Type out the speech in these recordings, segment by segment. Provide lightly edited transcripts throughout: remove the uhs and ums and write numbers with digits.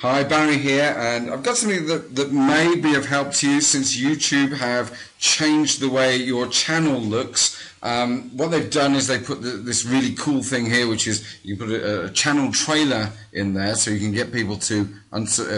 Hi, Barry here, and I've got something that may be of help to you since YouTube have changed the way your channel looks. What they've done is they put this really cool thing here, which is you put a channel trailer in there so you can get people to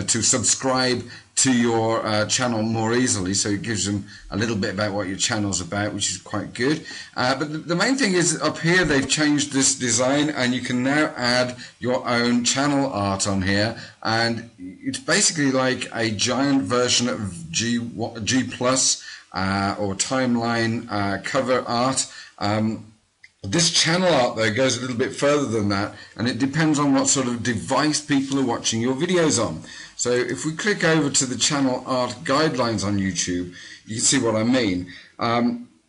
subscribe to your channel more easily, so it gives them a little bit about what your channel's about, which is quite good. But the main thing is up here they've changed this design, and you can now add your own channel art on here, and it's basically like a giant version of G+ or timeline cover art. This channel art though goes a little bit further than that, and it depends on what sort of device people are watching your videos on. So if we click over to the channel art guidelines on YouTube, you can see what I mean.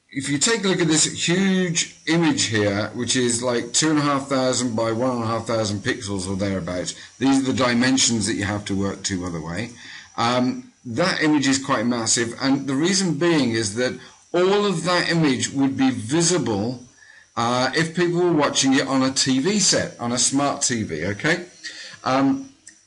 If you take a look at this huge image here, which is like 2,500 by 1,500 pixels or thereabouts, these are the dimensions that you have to work to, by the way. That image is quite massive, and the reason being is that all of that image would be visible if people were watching it on a TV set, on a smart TV, okay?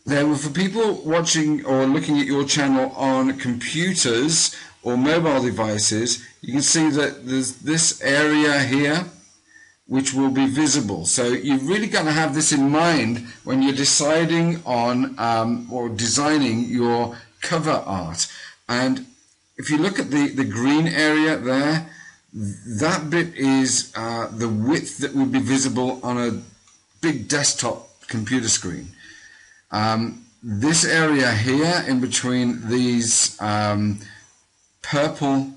Now, for people watching or looking at your channel on computers or mobile devices, you can see that there's this area here which will be visible. So you've really got to have this in mind when you're deciding on or designing your cover art. And if you look at the green area there, that bit is the width that would be visible on a big desktop computer screen. This area here in between these purple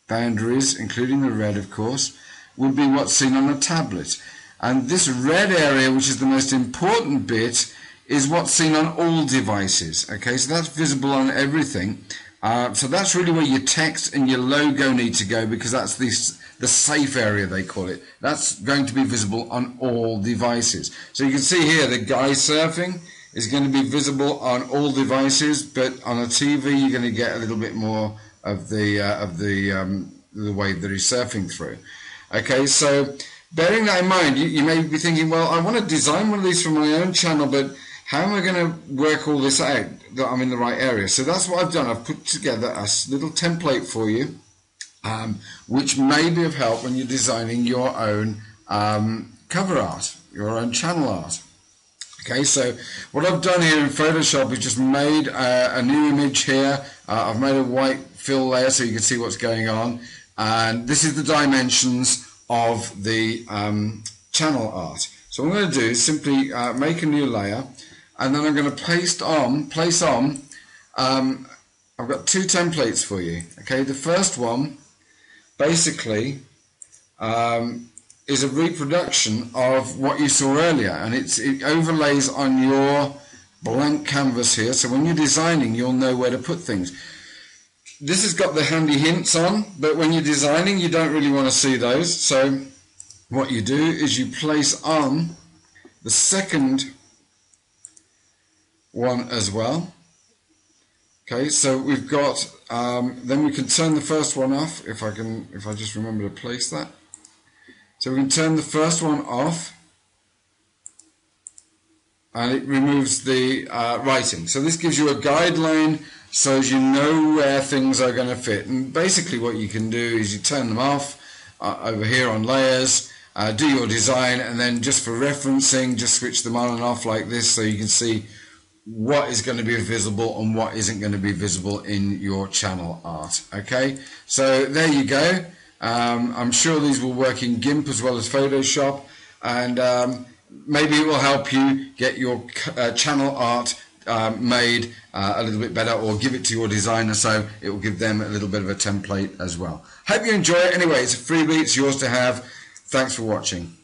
boundaries, including the red of course, would be what's seen on a tablet. And this red area, which is the most important bit, is what's seen on all devices. Okay, so that's visible on everything. So that's really where your text and your logo need to go, because that's the safe area, they call it. That's going to be visible on all devices. So you can see here the guy surfing is going to be visible on all devices, but on a TV you're going to get a little bit more of the wave that he's surfing through. Okay, so bearing that in mind, you may be thinking, well, I want to design one of these for my own channel, but how am I going to work all this out that I'm in the right area? So that's what I've done. I've put together a little template for you, which may be of help when you're designing your own cover art, your own channel art. Okay, so what I've done here in Photoshop is just made a new image here. I've made a white fill layer so you can see what's going on, and this is the dimensions of the channel art. So what I'm going to do is simply make a new layer, and then I'm going to place on I've got two templates for you. Okay, the first one basically is a reproduction of what you saw earlier, and it overlays on your blank canvas here, so when you're designing you'll know where to put things. This has got the handy hints on, but when you're designing you don't really want to see those, so what you do is you place on the second one as well. Okay, so we've got then we can turn the first one off if I just remember to place that. So we can turn the first one off, and it removes the writing. So this gives you a guideline so as you know where things are going to fit. And basically what you can do is you turn them off over here on layers, do your design, and then just for referencing, just switch them on and off like this so you can see what is going to be visible and what isn't going to be visible in your channel art. Okay, so there you go. I'm sure these will work in GIMP as well as Photoshop, and maybe it will help you get your channel art made a little bit better, or give it to your designer so it will give them a little bit of a template as well. Hope you enjoy it. Anyway, it's a freebie, it's yours to have. Thanks for watching.